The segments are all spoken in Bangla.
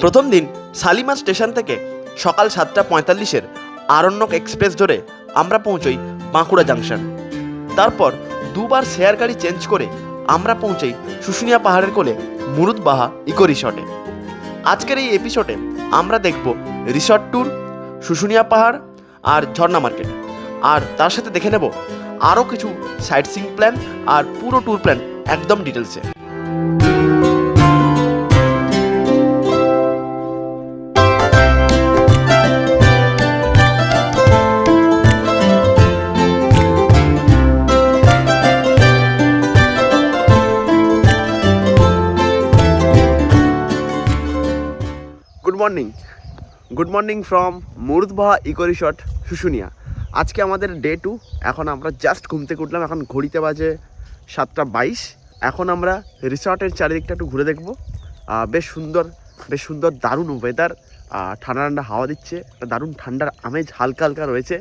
প্রথম দিন শালিমার স্টেশন থেকে সকাল 7:45 আরণ্যক এক্সপ্রেস ধরে আমরা পৌঁছই বাঁকুড়া জাংশন। তারপর দুবার শেয়ার গাড়ি চেঞ্জ করে আমরা পৌঁছই শুশুনিয়া পাহাড়ের কোলে মুরুদবাহা ইকো রিসর্টে। আজকের এই এপিসোডে আমরা দেখব রিসর্ট ট্যুর, শুশুনিয়া পাহাড় আর ঝর্ণা মার্কেট, আর তার সাথে দেখে নেব আরও কিছু সাইট সিইং প্ল্যান আর পুরো ট্যুর প্ল্যান একদম ডিটেলসে। Good morning from Murudbaha eco resort Susunia. আজকে আমাদের ডে 2। এখন আমরা জাস্ট ঘুম থেকে উঠলাম, এখন ঘড়িতে বাজে 7:22। এখন আমরা রিসর্টের চারিদিকটা একটু ঘুরে দেখব। বেশ সুন্দর দারুণ ওয়েদার, ঠান্ডা ঠান্ডা হাওয়া দিচ্ছে, দারুণ ঠান্ডার আমেজ হালকা হালকা রয়েছে।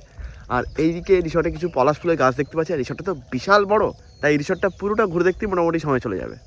আর এইদিকে রিসর্টে কিছু পলাশ ফুলের গাছ দেখতে পাচ্ছি। আর রিসর্টটা তো বিশাল বড়, তাই এই রিসর্টটা পুরোটা ঘুরে দেখতেই মোটামুটি সময় চলে যাবে।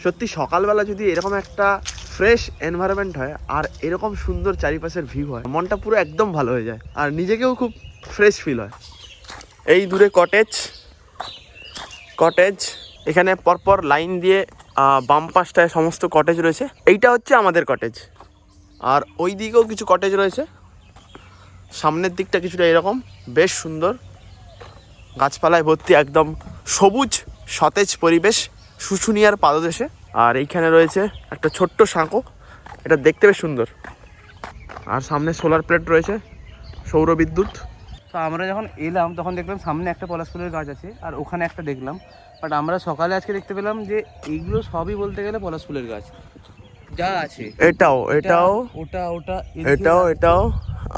সত্যি সকালবেলা যদি এরকম একটা ফ্রেশ এনভায়রনমেন্ট হয় আর এরকম সুন্দর চারিপাশের ভিউ হয়, মনটা পুরো একদম ভালো হয়ে যায় আর নিজেকেও খুব ফ্রেশ ফিল হয়। এই দূরে কটেজ, এখানে পরপর লাইন দিয়ে বাম পাশটায় সমস্ত কটেজ রয়েছে। এইটা হচ্ছে আমাদের কটেজ, আর ওই দিকেও কিছু কটেজ রয়েছে। সামনের দিকটা কিছুটা এরকম, বেশ সুন্দর, গাছপালায় ভর্তি, একদম সবুজ সতেজ পরিবেশ শুশুনিয়ার পাদদেশে। আর এইখানে রয়েছে একটা ছোট্ট সাঁকো, এটা দেখতে বেশ সুন্দর। আর সামনে সোলার প্লেট রয়েছে, সৌর বিদ্যুৎ। তো আমরা যখন এলাম তখন দেখলাম সামনে একটা পলাশ ফুলের গাছ আছে, আর ওখানে একটা দেখলাম। বাট আমরা সকালে আজকে দেখতে পেলাম যে এইগুলো সবই বলতে গেলে পলাশ ফুলের গাছ যা আছে। এটাও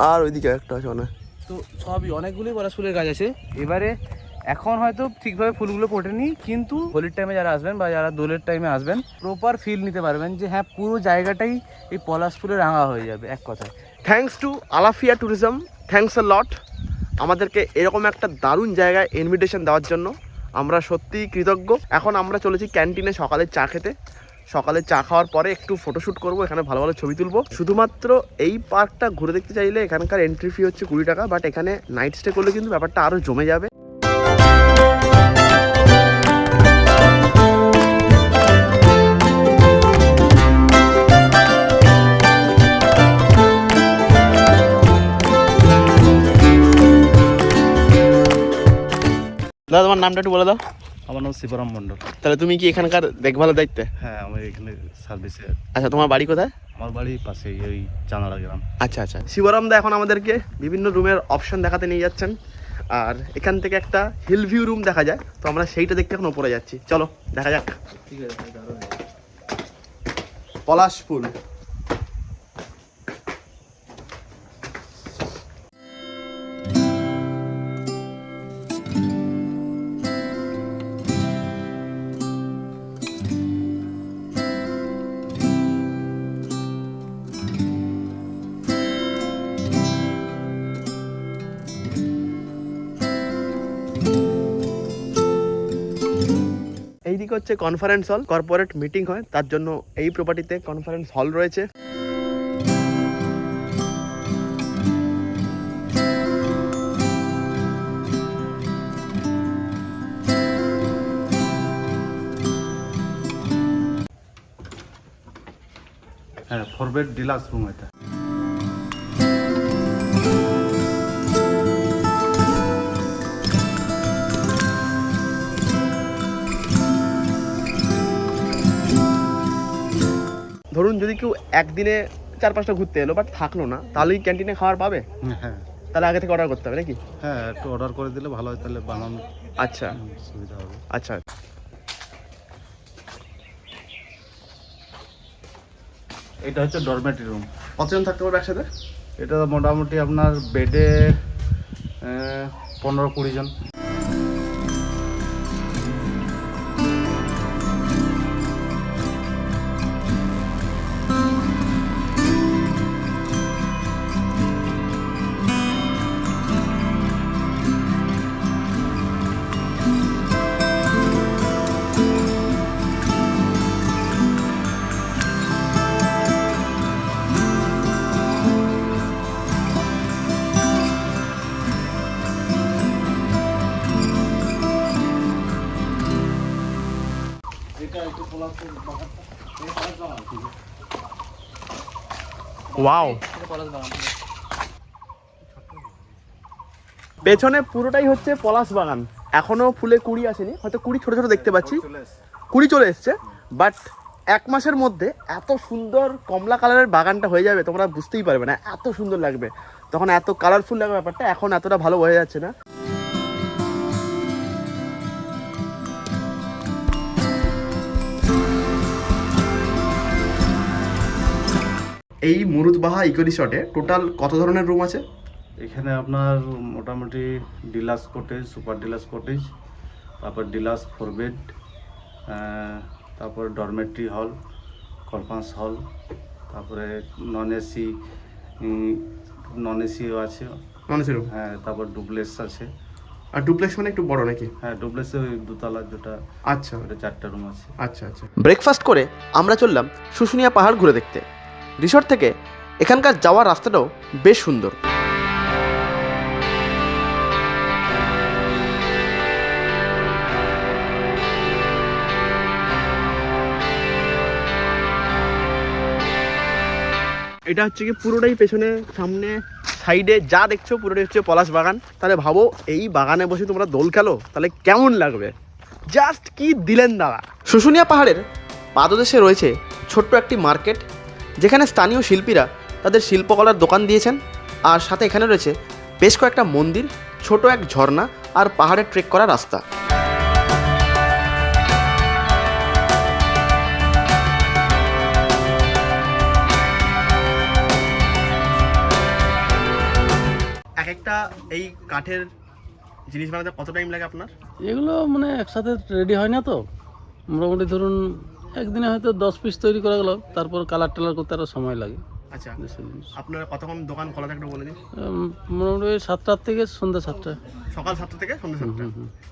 আর ওইদিকে একটা আছে অনেক। তো সবই অনেকগুলোই পলাশ ফুলের গাছ আছে। এবারে এখন হয়তো ঠিকভাবে ফুলগুলো ফোটেনি, কিন্তু হোলির টাইমে যারা আসবেন বা যারা দোলের টাইমে আসবেন প্রপার ফিল নিতে পারবেন যে হ্যাঁ, পুরো জায়গাটাই এই পলাশ ফুলে রাঙা হয়ে যাবে এক কথায়। Thanks to Alafia tourism, thanks a lot আমাদেরকে এরকম একটা দারুণ জায়গায় ইনভিটেশন দেওয়ার জন্য। আমরা সত্যিই কৃতজ্ঞ। এখন আমরা চলেছি ক্যান্টিনে সকালের চা খেতে। সকালে চা খাওয়ার পরে একটু ফটোশ্যুট করবো, এখানে ভালো ভালো ছবি তুলবো। শুধুমাত্র এই পার্কটা ঘুরে দেখতে চাইলে এখানকার এন্ট্রি ফি হচ্ছে 20 টাকা, বাট এখানে নাইট স্টে করলে কিন্তু ব্যাপারটা আরও জমে যাবে। দাদা, তোমার নামটা একটু বলে দাও। আমার নাম শিবরাম মণ্ডল। তাহলে তুমি কি এখানকার দেখভালের দায়িত্বে? হ্যাঁ, আমার এখানে সার্ভিসে। আচ্ছা, তোমার বাড়ি কোথায়? আমার বাড়ির পাশে ওই চানাড়া গ্রাম। আচ্ছা, শিবরাম দা এখন আমাদেরকে বিভিন্ন রুমের অপশন দেখাতে নিয়ে যাচ্ছেন। আর এখান থেকে একটা হিল ভিউ রুম দেখা যায়, তো আমরা সেইটা দেখতে এখন উপরে যাচ্ছি। চলো দেখা যাক। ঠিক আছে, পলাশ ফুল। এইদিকে হচ্ছে কনফারেন্স হল, কর্পোরেট মিটিং হয়, তার জন্য এই প্রপার্টিতে কনফারেন্স হল রয়েছে। হ্যাঁ, 4 বেড ডিলাক্স রুম এটা। ধরুন যদি কেউ একদিনে 4-5টা ঘুরতে এলো বাট থাকলো না, তাহলে ক্যান্টিনে খাবার পাবে? হ্যাঁ তাহলে আগে থেকে অর্ডার করতে হবে নাকি? হ্যাঁ, একটু অর্ডার করে দিলে ভালো হয়, তাহলে বানানো আচ্ছা সুবিধা হবে। আচ্ছা। এটা হচ্ছে ডরমেটরি রুম। কতজন থাকতে পারবে একসাথে? এটা মোটামুটি আপনার বেডে 15-20 জন। ওয়াও, পেছনে পুরোটাই হচ্ছে পলাশ বাগান। এখনো ফুলে কুড়ি আসেনি, হয়তো কুড়ি ছোট ছোট দেখতে পাচ্ছি, কুড়ি চলে এসছে, বাট 1 মাসের মধ্যে এত সুন্দর কমলা কালারের বাগানটা হয়ে যাবে তোমরা বুঝতেই পারবে না, এত সুন্দর লাগবে। তখন এত কালারফুল লাগবে ব্যাপারটা, এখন এতটা ভালো বোঝা যাচ্ছে না। এই মুরুদবাহা ইকো রিসর্টে টোটাল কত ধরনের রুম আছে? এখানে আপনার মোটামুটি deluxe cottage, super deluxe cottage, তারপর ডিলাক্স 4 বেড, তারপর ডরমেটরি হল, কনফারেন্স হল, তারপরে নন এসিও আছে। মানুষের রুম? হ্যাঁ, তারপর ডুপ্লেক্স আছে। আর ডুপ্লেক্স মানে একটু বড় নাকি? হ্যাঁ, ডুপ্লেক্সে ওই 2 তলা যেটা, আচ্ছা ওটা 4টা রুম আছে। আচ্ছা আচ্ছা। ব্রেকফাস্ট করে আমরা চললাম শুশুনিয়া পাহাড় ঘুরে দেখতে। রিসর্ট থেকে এখানকার যাওয়ার রাস্তাটাও বেশ সুন্দর। এটা হচ্ছে কি পুরোটাই পেছনে, সামনে সাইডে যা দেখছো পুরোটাই হচ্ছে পলাশ বাগান। তাহলে ভাবো এই বাগানে বসে তোমরা দোল খেলো, তাহলে কেমন লাগবে? জাস্ট কি দিলেন দাদা। শুশুনিয়া পাহাড়ের পাদদেশে রয়েছে ছোট্ট একটি মার্কেট, যেখানে স্থানীয় শিল্পীরা তাদের শিল্পকলার দোকান দিয়েছেন। আর সাথে এখানে রয়েছে বেশ কয়েকটা মন্দির, ছোট এক ঝর্ণা আর পাহাড়ে ট্রেক করা রাস্তা। এক একটা এই কাঠের জিনিস বানাতে কত টাইম লাগে আপনার? এগুলো মানে একসাথে রেডি হয় না তো, মোটামুটি ধরুন একদিনে হয়তো 10 পিস তৈরি করা গেল, তারপর কালার টালার করতে আরও সময় লাগে। আচ্ছা, এসব জিনিস। আপনার কতক্ষণ দোকান খোলা থাকে একটু বলে দিন। মোটামুটি 7টা থেকে সন্ধ্যা 7টা। সকাল 7টা থেকে সন্ধ্যা 7টা।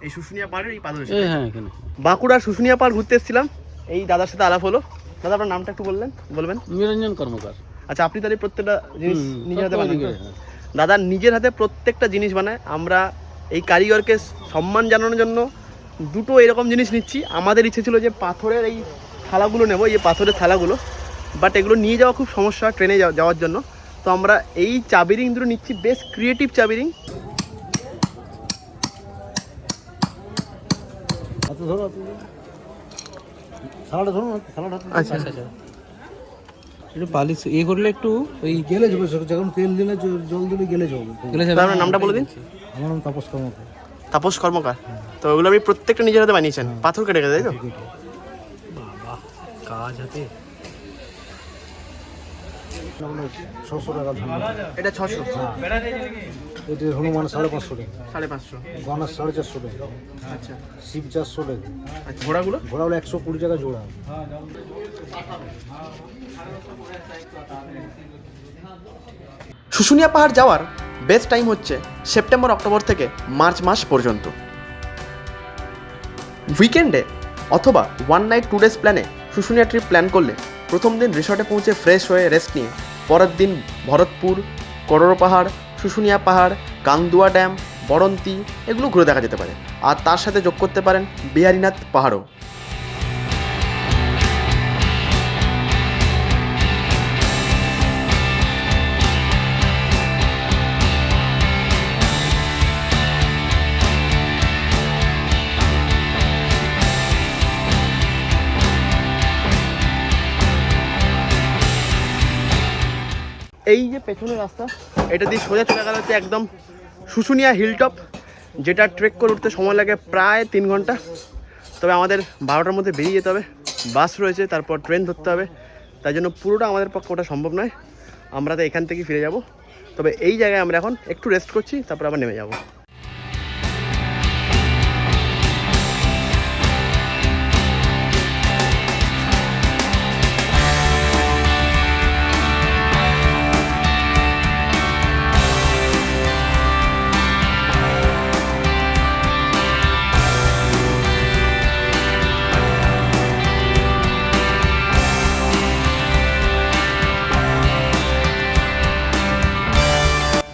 এই শুশুনিয়া পাহাড়ের এই পাদদেশে? হ্যাঁ, এখানে বাঁকুড়ার শুশুনিয়া পাহাড় ঘুরতে এসেছিলাম, এই দাদার সাথে আলাপ হলো। দাদা আপনার নামটা একটু বলবেন? নিরঞ্জন কর্মকার। আচ্ছা, আপনি তাহলে প্রত্যেকটা জিনিস নিজের হাতে বানান? হ্যাঁ। দাদা নিজের হাতে প্রত্যেকটা জিনিস বানায়। আমরা এই কারিগরকে সম্মান জানানোর জন্য দুটো এরকম জিনিস নিচ্ছি। আমাদের ইচ্ছে ছিল যে পাথরের এই থালাগুলো নেবো, এই পাথরের থালাগুলো, বাট এগুলো নিয়ে যাওয়া খুব সমস্যা ট্রেনে যাওয়ার জন্য। তো আমরা এই চাবি রিং দুটো নিচ্ছি, বেশ ক্রিয়েটিভ চাবি রিং। আচ্ছা আচ্ছা, একটু পালিশ করলে একটু ওই গেলে যাবে, যখন তেল দিলে জল দিলে গেলে যাবে। আপনার নামটা বলে দিন। আমার নাম তাপস কর্মকার। তাপস কর্মকার। তো ওগুলো আপনি প্রত্যেকটা নিজের হাতে বানিয়েছেন, পাথর কেটে তাই তো? কাজ হাতে। 600 টাকা ধান। এটা 600। এটা হনুমান 550 টাকা, 550। গণেশ 450 টাকা, আচ্ছা শিব 400 টাকা। আচ্ছা, ঘোড়াগুলো? ঘোড়া হলো 120 টাকা জোড়া। শুশুনিয়া পাহাড় যাওয়ার বেস্ট টাইম হচ্ছে সেপ্টেম্বর অক্টোবর থেকে মার্চ মাস পর্যন্ত। উইকেন্ডে অথবা 1 নাইট 2 ডেজ প্ল্যানে শুশুনিয়া ট্রিপ প্ল্যান করলে প্রথম দিন রিসর্টে পৌঁছে ফ্রেশ হয়ে রেস্ট নিয়ে পরের দিন ভরতপুর, করোড় পাহাড়, শুশুনিয়া পাহাড়, কাংদুয়া ড্যাম, বরন্তি এগুলো ঘুরে দেখা যেতে পারে। আর তার সাথে যোগ করতে পারেন বিহারীনাথ পাহাড়ও। এই যে পেছনের রাস্তা, এটা দিয়ে সোজা চলে গেল হচ্ছে একদম শুশুনিয়া হিলটপ, যেটা ট্রেক করে উঠতে সময় লাগে প্রায় 3 ঘন্টা। তবে আমাদের 12টার মধ্যে বেরিয়ে যেতে হবে, বাস রয়েছে, তারপর ট্রেন ধরতে হবে, তাই জন্য পুরোটা আমাদের পক্ষে ওটা সম্ভব নয়। আমরা তো এখান থেকেই ফিরে যাব। তবে এই জায়গায় আমরা এখন একটু রেস্ট করছি, তারপর আবার নেমে যাব।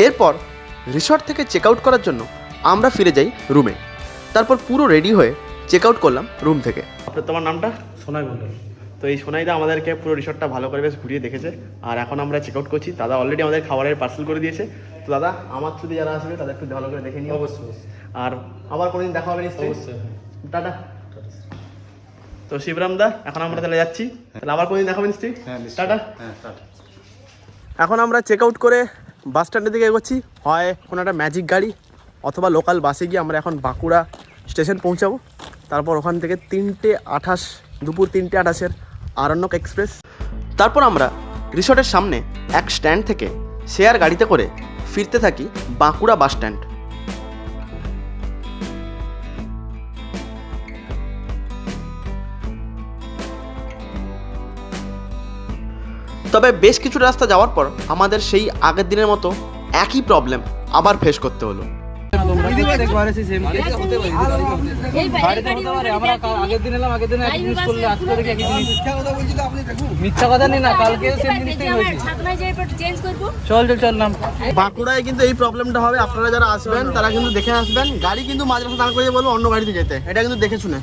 এরপর রিসর্ট থেকে চেক আউট করার জন্য আমরা ফিরে যাই রুমে। তারপর পুরো রেডি হয়ে চেক আউট করলাম রুম থেকে। তোমার নামটা? সোনাই মন্ডল। তো এই সোনাইদা আমাদেরকে পুরো রিসর্টটা ভালো করে বেশ ঘুরিয়ে দেখেছে, আর এখন আমরা চেক আউট করছি। দাদা অলরেডি আমাদের খাবারের পার্সেল করে দিয়েছে। তো দাদা, আমার সাথে যারা আসবে তাদের একটু ভালো করে দেখে নিই। অবশ্যই। আর আবার কোনোদিন দেখা হবে নিশ্চয়ই। অবশ্যই। টাটা। তো শিবরাম দা, এখন আমরা তাহলে যাচ্ছি, তাহলে আবার কোনোদিন দেখা হবে নিশ্চয়ই। হ্যাঁ, নিশ্চয়ই। টাটা। হ্যাঁ, টাটা। এখন আমরা চেক আউট করে বাস স্ট্যান্ডের দিকে এগোচ্ছি। হয় কোনো একটা ম্যাজিক গাড়ি অথবা লোকাল বাসে গিয়ে আমরা এখন বাঁকুড়া স্টেশন পৌঁছাবো। তারপর ওখান থেকে 3:28 দুপুর 3:28 আরণ্যক এক্সপ্রেস। তারপর আমরা রিসর্টের সামনে এক স্ট্যান্ড থেকে শেয়ার গাড়িতে করে ফিরতে থাকি বাঁকুড়া বাস স্ট্যান্ড। তবে বেশ কিছু রাস্তা যাওয়ার পর আমাদের সেই আগের দিনের মতো একই প্রবলেম আবার ফেস করতে হলো। বাঁকুড়ায় কিন্তু এই প্রবলেমটা হবে। আপনারা যারা আসবেন তারা কিন্তু দেখে আসবেন, গাড়ি কিন্তু মাঝে মাঝে দাঁড় করে বলবো অন্য গাড়িতে যেতে, এটা কিন্তু দেখে শুনে।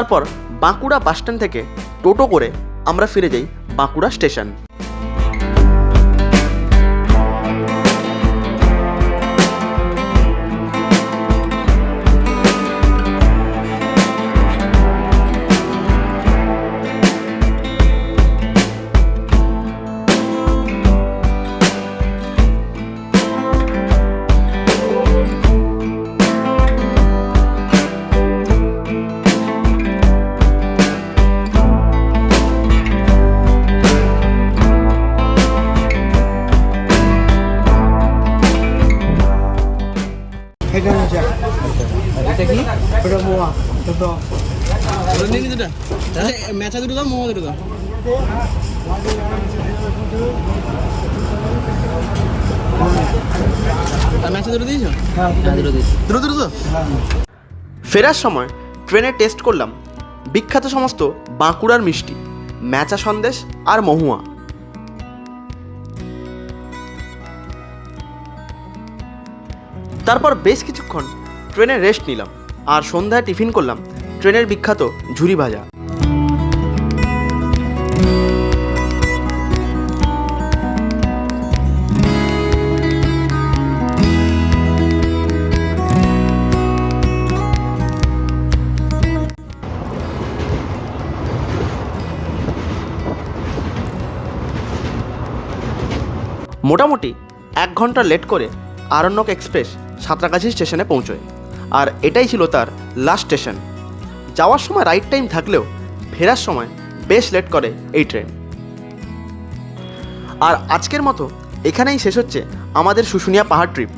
তারপর বাঁকুড়া বাসস্ট্যান্ড থেকে টোটো করে আমরা ফিরে যাই বাঁকুড়া স্টেশন। মেচা দুটো দাও, মোমো দুটো দাও। মেচা দুটো দিয়েছো? দুটো তো। ফেরার সময় ট্রেনে টেস্ট করলাম বিখ্যাত সমস্ত বাঁকুড়ার মিষ্টি, মেচা সন্দেশ আর মহুয়া। তারপর বেশ কিছুক্ষণ ট্রেনে রেস্ট নিলাম, আর সন্ধ্যায় টিফিন করলাম ট্রেনের বিখ্যাত ঝুরি ভাজা। মোটামুটি 1 ঘন্টা লেট করে আরণ্যক এক্সপ্রেস সাঁতরাগাছি স্টেশনে পৌঁছয়, আর এটাই ছিল তার লাস্ট স্টেশন। যাওয়ার সময় রাইট টাইম থাকলেও ফেরার সময় বেশ লেট করে এই ট্রেন। আর আজকের মতো এখানেই শেষ হচ্ছে আমাদের শুশুনিয়া পাহাড় ট্রিপ।